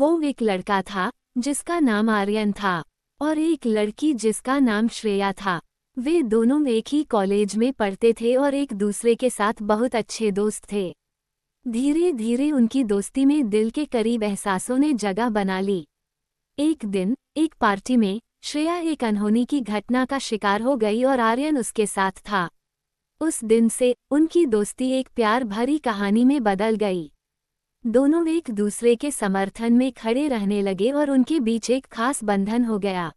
वो एक लड़का था जिसका नाम आर्यन था और एक लड़की जिसका नाम श्रेया था। वे दोनों एक ही कॉलेज में पढ़ते थे और एक दूसरे के साथ बहुत अच्छे दोस्त थे। धीरे धीरे उनकी दोस्ती में दिल के करीब एहसासों ने जगह बना ली। एक दिन एक पार्टी में श्रेया एक अनहोनी की घटना का शिकार हो गई और आर्यन उसके साथ था। उस दिन से उनकी दोस्ती एक प्यार भरी कहानी में बदल गई। दोनों एक दूसरे के समर्थन में खड़े रहने लगे और उनके बीच एक खास बंधन हो गया।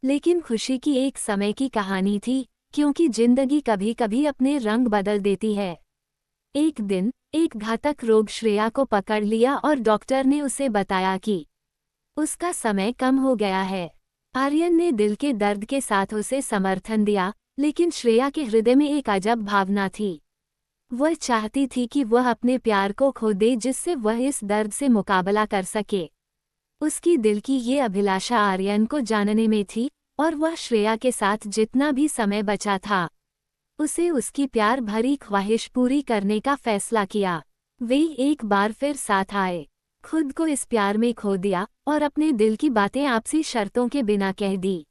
लेकिन खुशी की एक समय की कहानी थी, क्योंकि जिंदगी कभी कभी अपने रंग बदल देती है। एक दिन एक घातक रोग श्रेया को पकड़ लिया और डॉक्टर ने उसे बताया कि उसका समय कम हो गया है। आर्यन ने दिल के दर्द के साथ उसे समर्थन दिया, लेकिन श्रेया के हृदय में एक अजब भावना थी। वह चाहती थी कि वह अपने प्यार को खो दे जिससे वह इस दर्द से मुकाबला कर सके। उसकी दिल की ये अभिलाषा आर्यन को जानने में थी और वह श्रेया के साथ जितना भी समय बचा था उसे उसकी प्यार भरी ख्वाहिश पूरी करने का फैसला किया। वे एक बार फिर साथ आए, खुद को इस प्यार में खो दिया और अपने दिल की बातें आपसी शर्तों के बिना कह दी।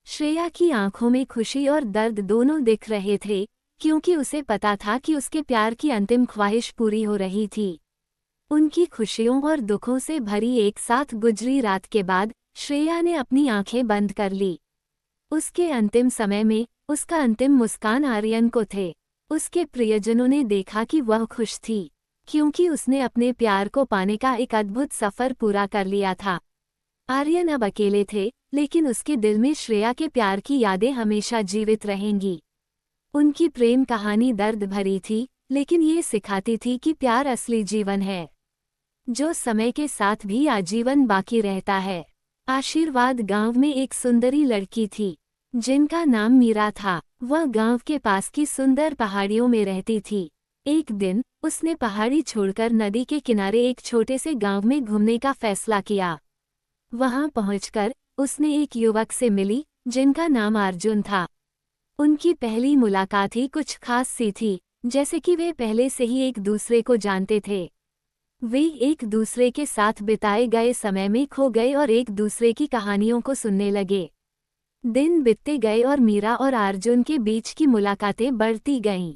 श्रेया की आंखों में खुशी और दर्द दोनों दिख रहे थे, क्योंकि उसे पता था कि उसके प्यार की अंतिम ख्वाहिश पूरी हो रही थी। उनकी खुशियों और दुखों से भरी एक साथ गुजरी रात के बाद श्रेया ने अपनी आंखें बंद कर ली। उसके अंतिम समय में उसका अंतिम मुस्कान आर्यन को थे। उसके प्रियजनों ने देखा कि वह खुश थी, क्योंकि उसने अपने प्यार को पाने का एक अद्भुत सफर पूरा कर लिया था। आर्यन अब अकेले थे, लेकिन उसके दिल में श्रेया के प्यार की यादें हमेशा जीवित रहेंगी। उनकी प्रेम कहानी दर्द भरी थी, लेकिन ये सिखाती थी कि प्यार असली जीवन है, जो समय के साथ भी आजीवन बाकी रहता है। आशीर्वाद गांव में एक सुंदरी लड़की थी, जिनका नाम मीरा था। वह गांव के पास की सुंदर पहाड़ियों में रहती थी। एक दिन उसने पहाड़ी छोड़कर नदी के किनारे एक छोटे से गांव में घूमने का फैसला किया। वहां पहुंचकर उसने एक युवक से मिली, जिनका नाम अर्जुन था। उनकी पहली मुलाकात ही कुछ खास सी थी, जैसे कि वे पहले से ही एक दूसरे को जानते थे। वे एक दूसरे के साथ बिताए गए समय में खो गए और एक दूसरे की कहानियों को सुनने लगे। दिन बीतते गए और मीरा और अर्जुन के बीच की मुलाकातें बढ़ती गईं।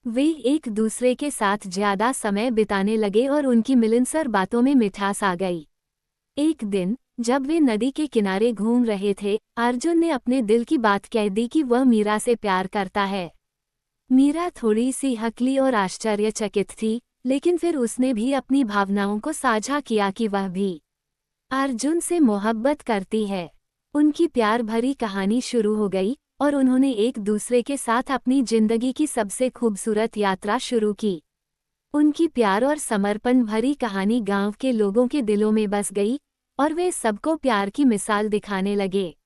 वे एक दूसरे के साथ ज्यादा समय बिताने लगे और उनकी मिलनसार बातों में मिठास आ गई। एक दिन जब वे नदी के किनारे घूम रहे थे, अर्जुन ने अपने दिल की बात कह दी कि वह मीरा से प्यार करता है। मीरा थोड़ी सी हकली और आश्चर्यचकित थी, लेकिन फिर उसने भी अपनी भावनाओं को साझा किया कि वह भी अर्जुन से मोहब्बत करती है। उनकी प्यार भरी कहानी शुरू हो गई और उन्होंने एक दूसरे के साथ अपनी जिंदगी की सबसे खूबसूरत यात्रा शुरू की। उनकी प्यार और समर्पण भरी कहानी गांव के लोगों के दिलों में बस गई और वे सबको प्यार की मिसाल दिखाने लगे।